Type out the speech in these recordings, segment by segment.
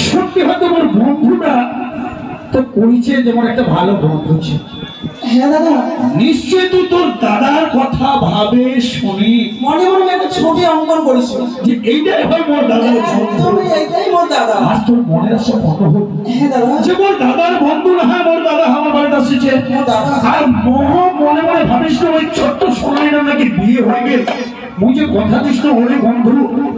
সত্যি হয়তো আমার বন্ধুটা তো কইছে যেমন একটা ভালো বন্ধু ছিল। হ্যাঁ দাদা, নিশ্চয় তুই তোর দাদার কথা ভাবে শুনি মনে মনে একটা ছবি অঙ্কন করেছিল যে এইটাই হয় মোর দাদার বন্ধু। এইটাই মোর দাদা। আজ তোর মনের আছে কত হোক হ্যাঁ দাদা, যে মোর দাদার বন্ধু না হয় মোর দাদা আমার বাড়িতে আসছে। আর মনে মনে ভাবিস না ওই ছোট্ট সোনাইটা নাকি বিয়ে হয়ে গেল। মুই যে কথা দিস না ওরে বন্ধু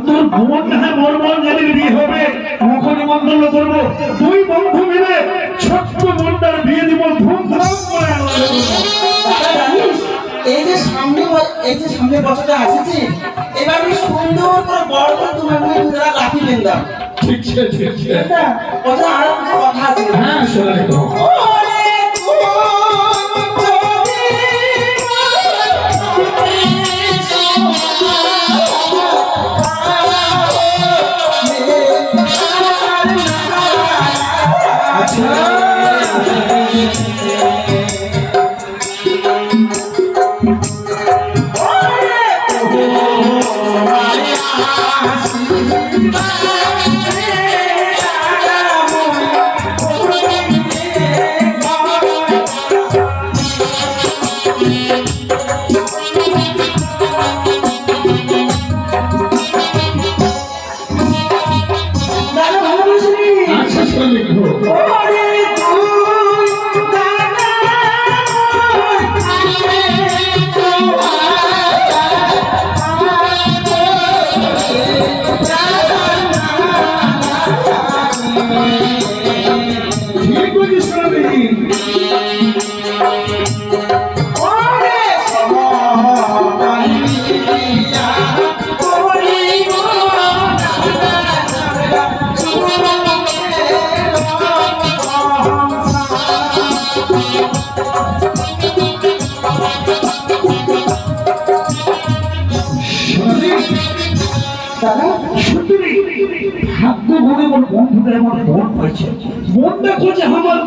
তোর বোন না হয় মোর বোন যেদিন বিয়ে হবে মুখ নিমন্ত্রণ করবো, দুই বন্ধু মিলে ছোট্ট বোনটার বিয়ে দিব ধুমধাম করে। এই যে সামনে বছরটা আসছে, এবার আমি সুন্দর করে বড় করে তোমার মুখে দুধরা লাঠি বেঁধা। ঠিক আছে ঠিক আছে, কথা আর কথা আছে। হ্যাঁ শোনা তো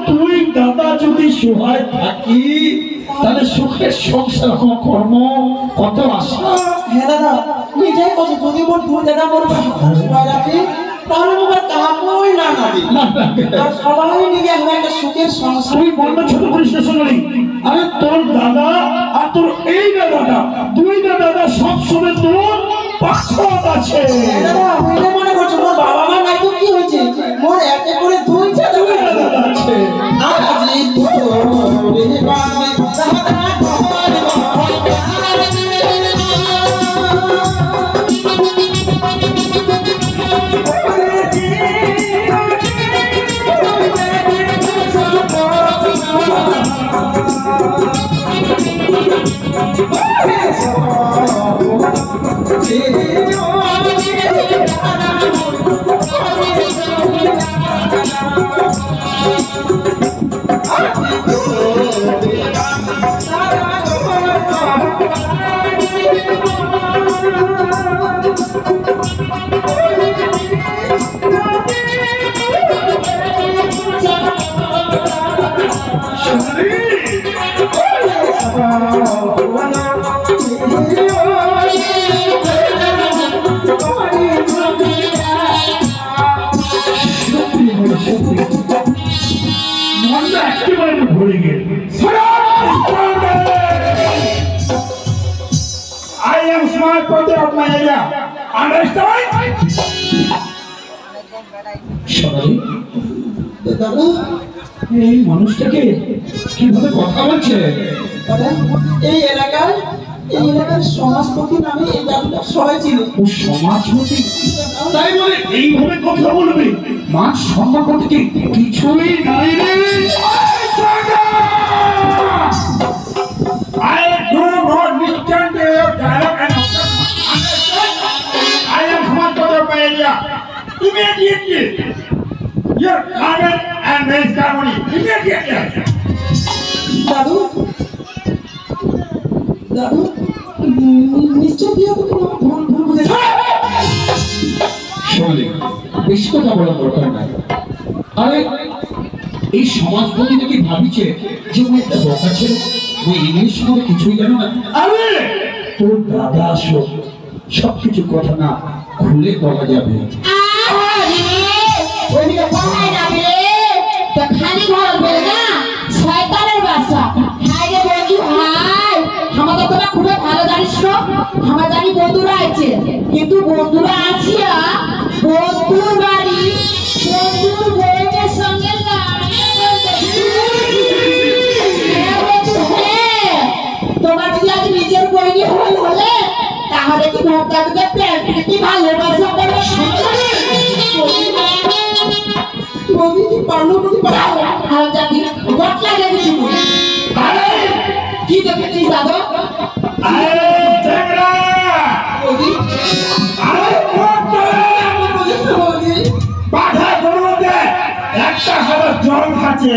তুই দাদা যদি সহায় থাকি তাহলে সুখের সংসার কর্ম কত আশা। হ্যাঁ দাদা, নিজেই বলছি যদি মোর দুই দাদা মোর সহায় রাখি তাহলে আমার কামই না নাবি আর সবাই মিলে আমরা একটা সুখের সংসার। তুই বলবে ছোট করিস না সোনালি, আরে তোর দাদা আর তোর এই দাদা দুই দাদা সব সময় তোর পাশে আছে। দাদা আপনি মনে করছো মোর বাবা মা নাই তো কি হয়েছে, মোর একে করে দুই দাদা আছে। আজি তোরে বাবা দাদা I am smart brother of my area. Understand? দাদা এই মানুষটাকে কিভাবে কথা বলছে? দাদা এই এলাকার সমাজপতি নামে এই দাদুটা সবাই ছিল। ও সমাজপতি তাই বলে এইভাবে কথা বলবে? মান সম্মান করতে কি কিছুই নাই রে। I do not listen to your dialogue and understand? I am smart brother of my area. Immediately, your comment and raise ceremony. Immediately. বেশি কথা বলার দরকার নাই। আরে এই সমাজপতি নাকি ভাবিছে যে ওই একটা বোকা ছেলে, ওই ইংলিশ করে কিছুই জানো না। আরে তোর দাদা আসো, সবকিছু কথা না খুলে বলা যাবে। ওইদিকে কোথায় যাবে তো খালি ঘর বলে না শয়তানের বাচ্চা। হাই রে বন্ধু হাই, আমাদের তোরা খুবই ভালো জানিস তো, আমরা জানি বন্ধুরা আছে, কিন্তু বন্ধুরা আসিয়া বন্ধুর বাড়ি বন্ধুর বউয়ের সঙ্গে তোমার যদি আজ নিজের বইনি হলে তাহলে কি ভক্তাকে প্যান্ট কি ভালোবাসা করবে? বৌদি কি পারলো বৌদি পারলো আর জানি গটলা দেখেছি কি দেখেছিস দাদা? আরে চ্যাংড়া বৌদি আরে বৌদি বাধা গরুতে একটা হাতে জল খাচ্ছে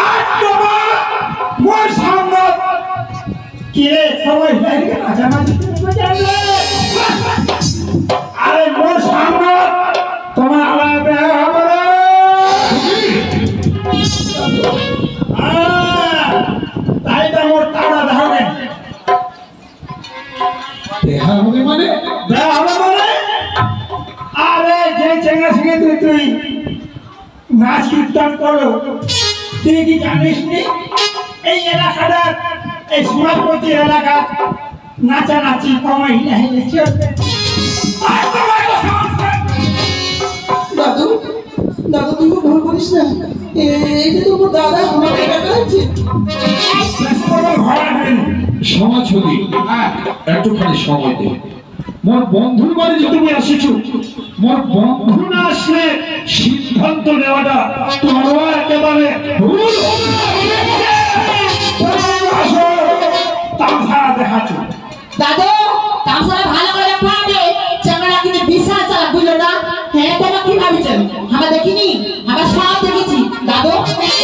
আর তোমার মোর সামনে কে সবাই এদিকে নাচানাচি করতে যাবে। আরে মোর সামনে তোমার আলাদা হবে তাই তো মোর টাকা ধারে দেখা হবে মানে? দেওয়া হবে মানে আরে যে চেঙ্গা সঙ্গে তুই নাচ কীর্তন করো, তুই কি জানিস নি এই এলাকাটার এই সমাজপতি এলাকা নাচানাচি কমাই হিলে চলবে। আর তোমার তো সমস্যা। দাদু দাদু তুই তো ভুল করিস না, এইটা তো আমার দাদা আমাকে টাকা আছে। কোনো ভয় নেই। সমাজপতি একটুখানি সময় দে। মোর বন্ধুর বাড়ি যে তুমি আসিছো, মোর বন্ধু না আসলে সিদ্ধান্ত নেওয়াটা তোমার একেবারে ভুল হবে। আসো তামসারা দেখাচ্ছ। দাদু তামসারা ভালো করে পাবে চ্যাংড়া কিন্তু বিশাল চালাক বুঝলো না? হ্যাঁ তোমরা কি ভাবিছেন আমরা দেখিনি? আমরা সব দেখেছি দাদু।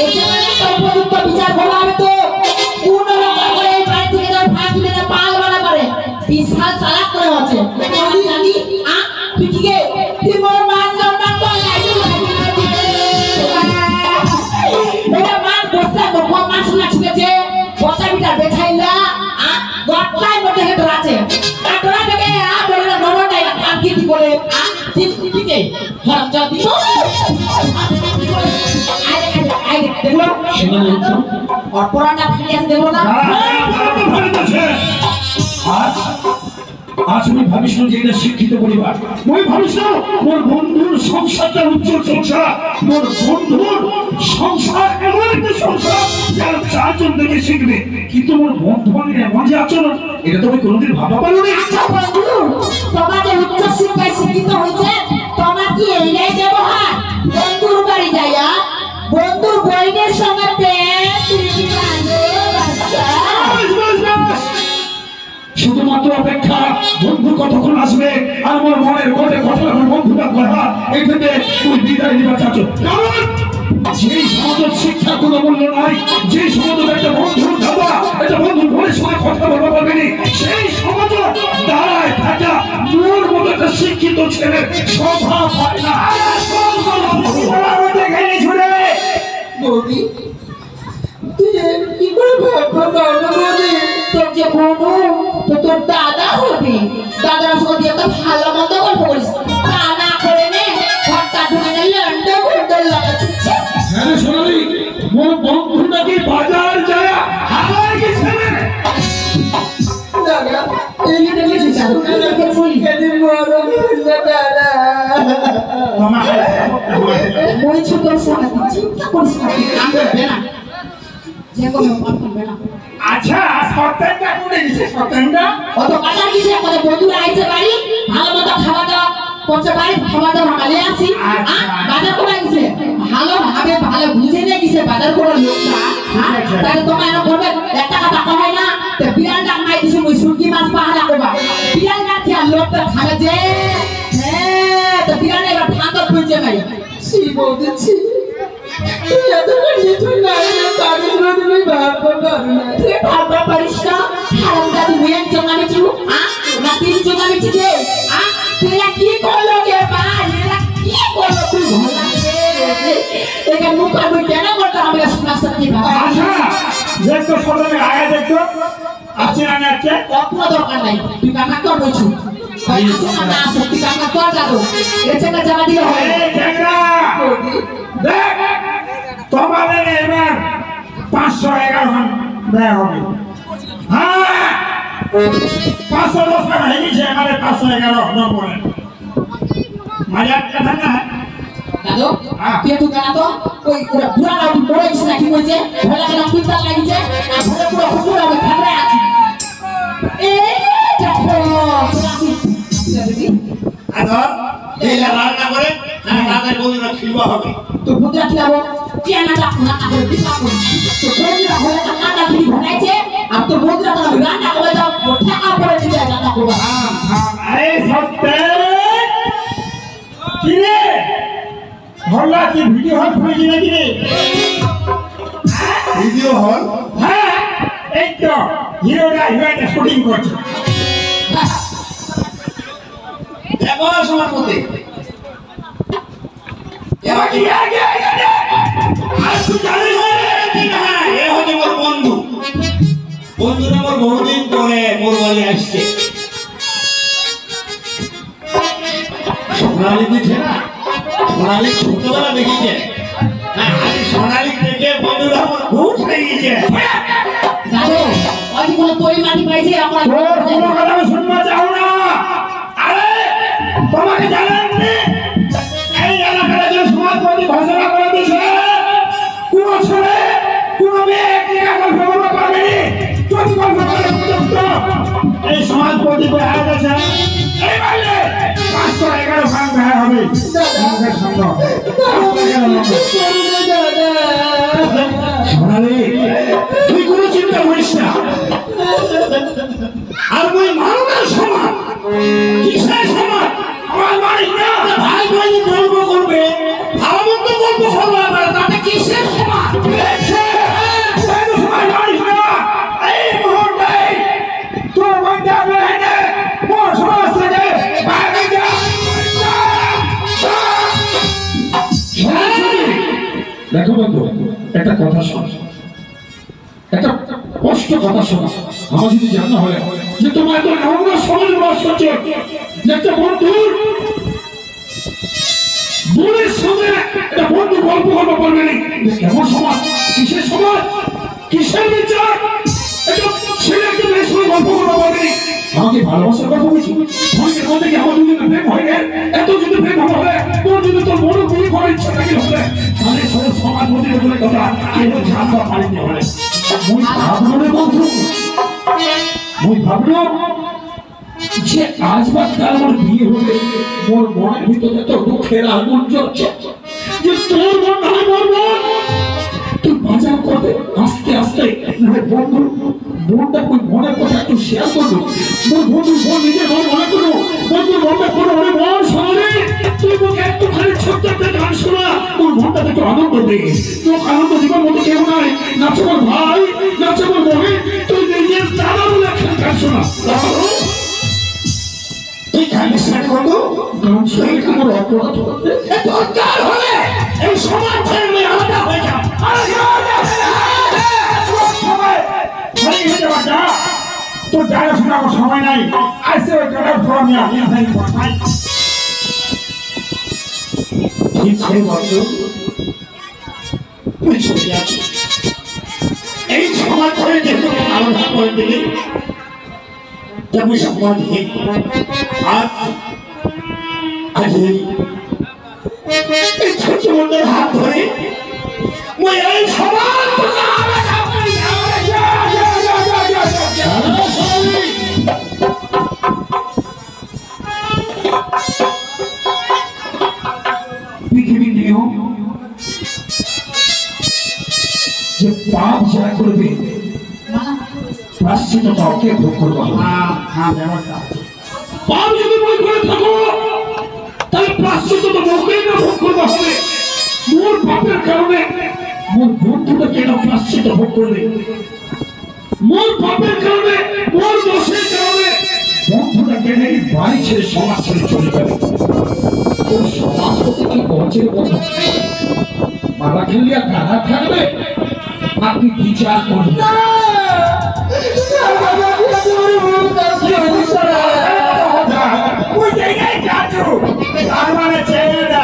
এই চ্যাংড়াকে তো উপযুক্ত বিচার করা হবে তো কোন রকম করে এই বাড়ি থেকে যাও ফাঁকি দিয়ে পাল বানা করে বিশাল চালাক করে আছে। আমি জানি তুই কি গে তুই মোর মান সম্মান তো এটা মান বসে কম মান শুনে ছিলেছে বসা বিটা বেছাইলা গটলাই মধ্যে হেঁটে আছে আর তোরা থেকে বলে না নবটাই আঁকি দি বলে ঠিকই হারাম যা দিব আরে দেখলো শোনা যাচ্ছে? অপরাধটা ফিরে আসে দেখলো না? আজ আজ আমি ভাবিস না যে এটা শিক্ষিত পরিবার, মই ভাবিস না মোর বন্ধুর সংসারটা উজ্জ্বল সংসার, মোর বন্ধুর সংসার এমন একটা সংসার যার চারজন থেকে শিখবে, কিন্তু মোর বন্ধু মানে এমন যে আচরণ, এটা তো আমি কোনোদিন ভাবা পারো না। আচ্ছা বন্ধু তোমার যে উচ্চ শিক্ষায় শিক্ষিত হয়েছে তোমার কি এইটাই ব্যবহার? বন্ধুর বাড়ি যাইয়া বন্ধুর বইনের সঙ্গে শুধুমাত্র অপেক্ষা বন্ধু কতক্ষণ আসবে আর আমার মনের মনে কথা আমার বন্ধুটা কথা এই থেকে তুই বিদায় নিবা চাচ্ছ। কারণ যেই সমাজের শিক্ষা কোনো মূল্য নাই, যে সমাজের একটা বন্ধুর দাদা একটা বন্ধুর বোনের সঙ্গে কথা বলতে পারবেনি, সেই সমাজের দাঁড়ায় থাকা মোর মতো একটা শিক্ষিত ছেলের স্বভাব হয় না। বৌদি তুই কি করে ভাবতে পারলো বৌদি? তোর যে বন্ধু তো তোর দাদা হবে, দাদার সঙ্গে একটা ভালো মন্দ গল্প করিস তা না করে নে ঘরটা ঢুকে নিলে লন্ডন ঘন্টার লাগাচ্ছিস। হ্যাঁ সোনালি, মোর বন্ধু নাকি বাজার যায় হারায় গেছে রে। দাদা এইটা কি এদিন বড় হইলো দাদা। ওই ছোট সাথে চিন্তা করিস না, কাঁদবে না যে কোনো কাঁদবে না। আচ্ছা সত্যটা কোনে দিছে সত্যটা অত কথা কিছু আমাদের বন্ধুরা আইছে বাড়ি ভালো মতো খাওয়া দাওয়া করছে, বাড়ি খাওয়া দাওয়া ভালো আসি বাজার করে আইছে ভালো ভাবে ভালো বুঝে নিয়ে গেছে বাজার করার লোকটা। তাহলে তোমার এরকম করবে 1 টাকা টাকা হয় না তো বিরান টাকা নাই দিছে মুই সুরকি মাছ পাহাড়া করবা বিরান না খেয়ে লোকটা খাবে যে হ্যাঁ তো বিরান এবার ঠান্ডা খুঁজে মারি সি বৌদি ছি তুই এত কিছু নাই না তাদের তুমি ভাবতে পারো না। তুই ভাবতে পারিস না হারাম দাদু মেন জমাবে চু না তিন জমাবে চু যে তুই কি করলো গে ভাই এরা কি তো সদনে আয়া দেখতো আছে না আছে কোনো দরকার নাই তুই কাকা কর বলছি না সত্যি কাকা কর দাদু এই ছেলে জামা দিলে হবে এই ঠেকা দেখ তোমাদের এবার 511 দেয়া হবে হ্যাঁ 510 টাকা হয়ে গেছে এবারে 511 নম্বরে মজার কথা না দাদু তুই একটু কেনা তো ওই ওরা পুরা না বড় ইস নাকি বলছে ভোলা কেন কুইন্টাল লাগিছে আর ভোলা পুরো হুকুর হবে খাবরা আছে এই দেখো আদর এইলা রান্না করে আর তাদের বন্ধুরা খিলবা হবে তো বুদ্রা খিলাবো কেনা না না করে দিবা করি তো বন্ধুরা ভোলা কাটা খিলি বানাইছে আর তো বন্ধুরা তো রান্না করে দাও টাকা পড়ে দিতে রান্না করবা আরে সত্যি কি রে ভোলা কি ভিডিও হল খুঁজে নাকি রে ভিডিও হল হ্যাঁ এই তো হিরোটা শুটিং করছে দেখো সময় মতে এবার কি আগে আর তুই জানিস না হ্যাঁ এ হচ্ছে মোর বন্ধু বন্ধুরা মোর বহুদিন পরে মোর বাড়ি আসছে সোনালি দিচ্ছে না সোনালি ছোটবেলা দেখিছে হ্যাঁ আজ সোনালি থেকে বন্ধুরা আমার খুব হয়ে গেছে দাদু ওই কি কোনো পরিমাণই পাইছে আমরা তোর কোনো কথা আমি শুনতে চাও না আরে তোমাকে জানেন এই এলাকার যে সমাজপতি ঘোষণা করে দিয়েছে কোন ছেলে কোন মেয়ে একটি এখন ব্যবহার করবে যদি গল্প করে উপযুক্ত এই সমাজপতি আয়া গেছে এই বাইরে 511 ভাগ ব্যয় হবে মুখের সঙ্গে সোনালি তুই কোনো চিন্তা করিস না আর ওই মানবের সমান কিসের সমান আমার বাড়ি না ভাই ভাই গল্প করবে ভালো মন্দ গল্প করবে আবার তাতে কিসের সমান সবাই বাড়ি না এই মুহূর্তে তোর বন্ধা বেড়ে মোর সমাজ থেকে বাইরে যা দেখো বন্ধু একটা কথা শোন একটা কষ্ট কথা শোনা আমার যদি জানা হয় যে তোমার তো নোংরা সমাজ বাস করছে যে একটা বন্ধুর বোনের সঙ্গে একটা বন্ধু গল্প করবে না কেমন সমাজ কিসের সমাজ কিসের বিচার একটা ছেলে একটা মেয়ের সঙ্গে গল্প করবে পারবে আমাকে ভালোবাসার কথা বলছি অনেকের মধ্যে কি আমার যদি প্রেম হয়ে গেল এত যদি প্রেম হবে তোর যদি তোর বড় বিয়ে করার ইচ্ছা থাকি হবে তাহলে সব সমাজ মন্দিরের বলে কথা কেউ জানতে পারিনি বলে মুই ভাবলো রে বন্ধু মুই ভাবলো যে আজ বা কাল আমার বিয়ে হবে মোর মনের ভিতরে তো দুঃখের আগুন জ্বলছে যে তোর মন না মোর মন তুই বাজার করবে আস্তে আস্তে বন্ধু বোনটা কই মনের কথা একটু শেয়ার করবো মোর বন্ধু বোন নিজের মন মনে করবো বন্ধুর মনটা করো ওরে মন শোনে তুই মুখে একটুখানি ছোট্ট একটা গান শোনা ওর মনটাকে একটু আনন্দ দে তোর আনন্দ দিবার মতো কেউ নাই নাচে মোর ভাই নাচে মোর বোনে তুই নিজের দাদা বলে একটা গান শোনা তুই জানিস না বন্ধু গান শুনে তোমার অপরাধ হবে দরকার হলে এই সমাজ ছেড়ে আমি আলাদা হয়ে যাও তোর জায়গা শোনা আমার সময় নাই আসছে ওই কাটার ফোন নিয়ে আমি ঠিক আছে বন্ধু তুই চলে যাচ্ছি এই সমাজ ছেড়ে যেহেতু আলাদা করে দিলি তুমি সমাজ আজ এই ছোট বন্ধুর হাত ধরে মই এই সমাজ পৃথিবীর নিয়ম যে পাপ যারা করবে প্রাশ্চিত তাকে ভোগ করতে হবে পাপ যদি মনে করে থাকো তাহলে প্রাশ্চিত তো মোকেই না ভোগ করতে হবে মোর পাপের কারণে মোর বন্ধুটা কেন প্রাশ্চিত ভোগ করবে মোর পাপের কারণে মোর দোষের কারণে বন্ধুটা কেন এই বাড়ি ছেড়ে সমাজ ছেড়ে চলে যাবে ও সমাজ হতে কি পৌঁছের কথা মারা খেলিয়া কারা থাকবে আপনি বিচার করব। ওই জায়গায় যাচ্ছ তার মানে ছেলেটা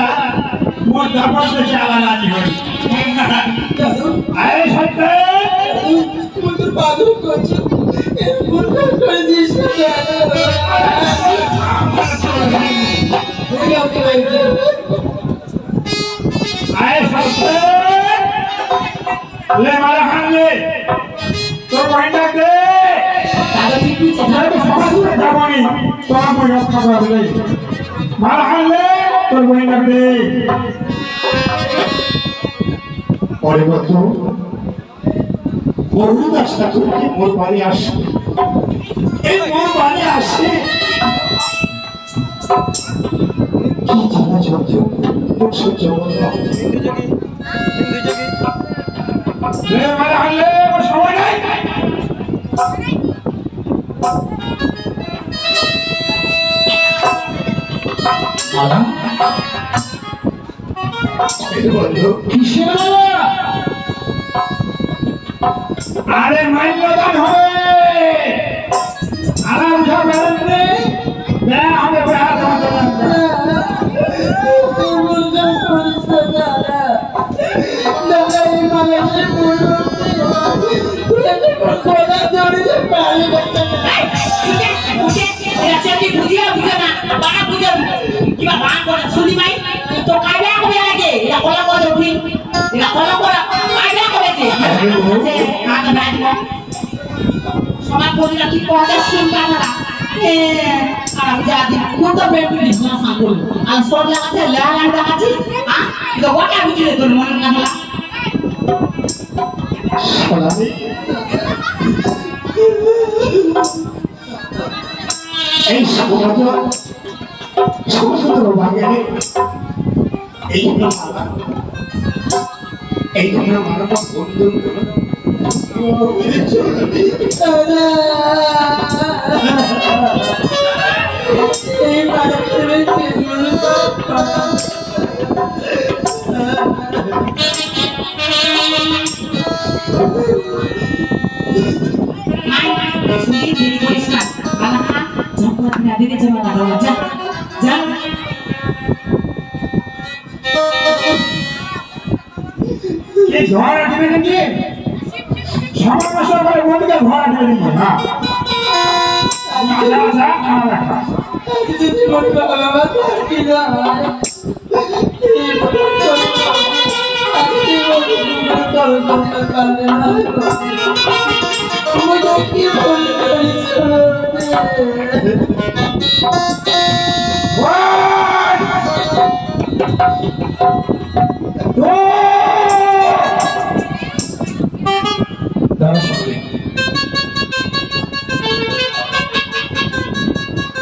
মোর দাপসে চালা রাজি হই আরে সত্য তুই তোর বাদর করছো এরকম করে দিস না আরে সত্য ले मारा खान ले তোর ভাইটা দে দাদা ঠিক বুঝছে আরে তো সমাজ করে যাবনি তোর মই রক্ষা করবে মারা খান ले তোর ভাইটা দে পরে বলতো বহু রাস্তা করে মোর বাড়ি আসে এই মোর বাড়ি আসে কি জানা চলছে লোক সহ্য করতে ले मारा खान ले ওর সময় নাই মালা এই বলতো কিসের মালা? আরে মাইলদান হবে আরে উঠা বেরেন রে বে হবে বে হাত সমাজ বলিলা কি কথা শুনবা না আর jadi kuda beli masa dulu al soalnya ada lahan dah kasih ah itu what aku jadi dulu mau ngomong সালামে এই সমাজ সমস্ত বাঙালি এই মালা এই মালা বন্ধু sendiri jadi polisman malah jangan tidak ada jangan ada wajah jangan এই ঝড় দিবে নাকি সমস্যা করে বন্ধুকে ঝড় দিবে নাকি না আচ্ছা আচ্ছা খাওয়া রাখা যদি মনে বাবা থাকি না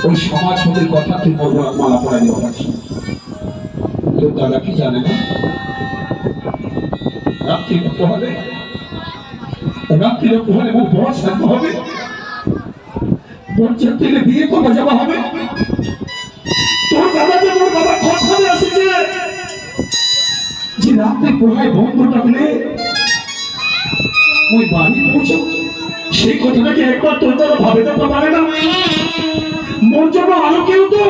ওই সমাজ হতে কথা তুই বলবো মালা পড়া দেওয়া পারছি তোর দাদা কি জানে না রাত্রিরে পোহালে ও বড় শান্ত হবে বঞ্চের থেকে বিয়ে করে যাওয়া হবে তোর দাদা যে তোর বাবা কথা আসছে যে রাত্রে পোহায় বন্ধ থাকলে ওই বাড়ি পৌঁছাও সেই কথাটাকে একবার তোর দাদা ভাবে তো পারে না মোর জন্য আরো কেউ তো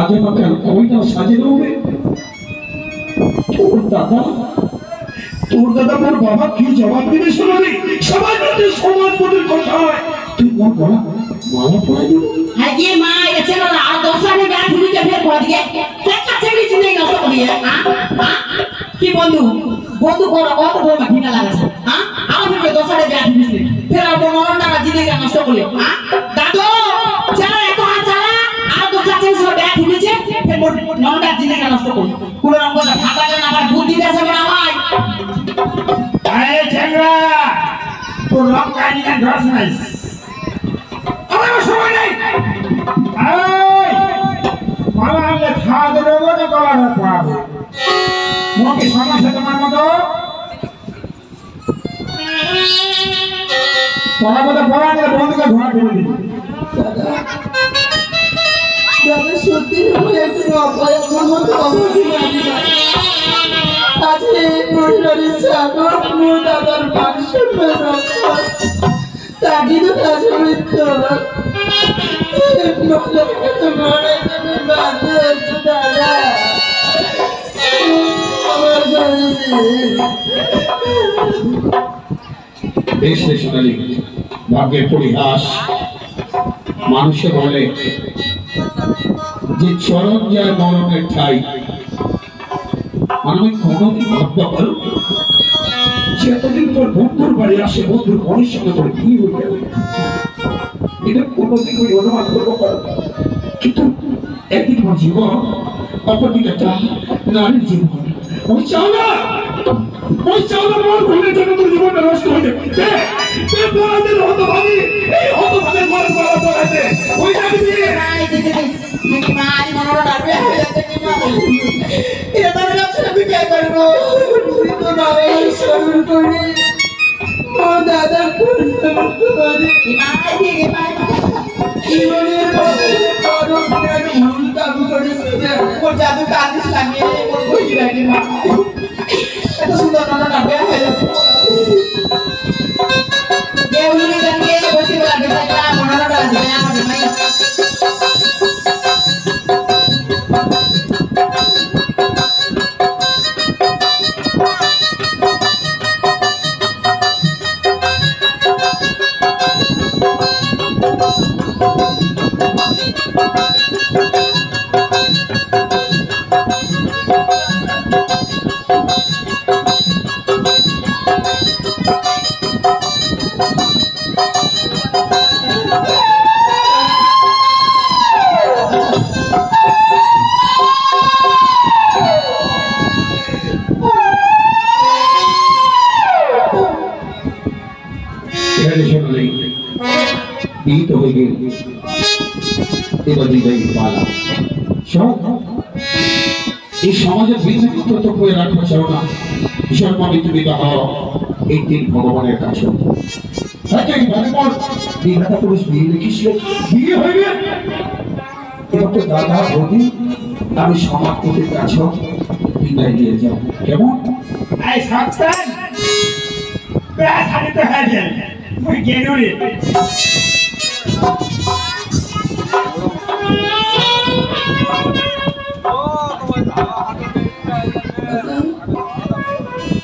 আগে পাকে কইটা সাজিয়ে দেবে তোর দাদা মোর বাবা কি জবাব দিবে শোনাবি সবাই যদি সমাজ মধ্যে কথা হয় তুই মোর গলা মালা পড়াই দিবি আগে মা এসে না আর 10 আগে গান শুনতে ফের পড়া দিকে একটা ছেলে চিনে নষ্ট করি কি বন্ধু বন্ধু কোন কত বড় মাটিনা লাগাছে আমার ফের 10 আগে গান শুনতে ফের আর 15 টাকা জিনে নষ্ট করলে দাদু চালা এত হাত চালা আর 10 আগে সব ব্যাগ ঢুকেছে ফের 9 টাকা জিনে নষ্ট করলে কোন রকম ভাবা না আবার বুদ্ধি দেছে না ভাই আরে ঝগড়া তোর লক কাহিনী গান ধরছ নাই আমার সময় নাই এই মালা আনলে খাওয়া দেবে বলে গলা রাখবো মোকে সমস্যা তোমার মতো পড়া মতো পড়া নিয়ে বন্ধুকে ধোয়া করে দিবি দাদা সত্যি একটু অপরাধের মতো অবধি আজকে পরিবারের সাগর মোদা দাদার মাংস তাকে তো কাছে মৃত্যু দাদা আমার বেশ রে সোনালি, ভাগ্যের পরিহাস। মানুষে বলে যে চরণ যার মরণের ঠাই, আমি কোনোদিন ভাবতে পারো যে এতদিন পর বন্ধুর বাড়ি আসে, বন্ধুর বোনের সঙ্গে তোর বিয়ে হয়ে যাবে, এটা কোনোদিন ওই অনুমান করবো পারো। কিন্তু একদিন আমার জীবন, অপরদিকে একটা নারীর জীবন। ওই চাও না আমার ভুলের জন্য তোর জীবনটা নষ্ট হয়ে যাবে। হতভাগী, এই হতভাগের ঘরে পড়া পড়াতে ওই নারী দিয়ে দাদা জাদু কাঁদিস লাগে বসি লাগে মা এত সুন্দর নানা বেয়া হয়ে যাচ্ছে কেউনি জানিয়ে বসে লাগে না মনাটা আসবে আমাদের মাই বিহিত হয়ে গেল। এবার বিদায়ী পালা। এই সমাজের বিন্দু তো করে রাখতে চাও না, জন্মবিত বিবাহ এই দিন ভগবানের কাছে বিধাতা পুরুষ বিয়ে দেখিছিল, বিয়ে হয়ে গেল। এবার তো দাদা বৌদি আমি সমাজপতির কাছে বিদায় দিয়ে যাও, কেমন? এই সাবধান প্রায় সারিতে হয়ে যায় মুই গেনুরে দাদা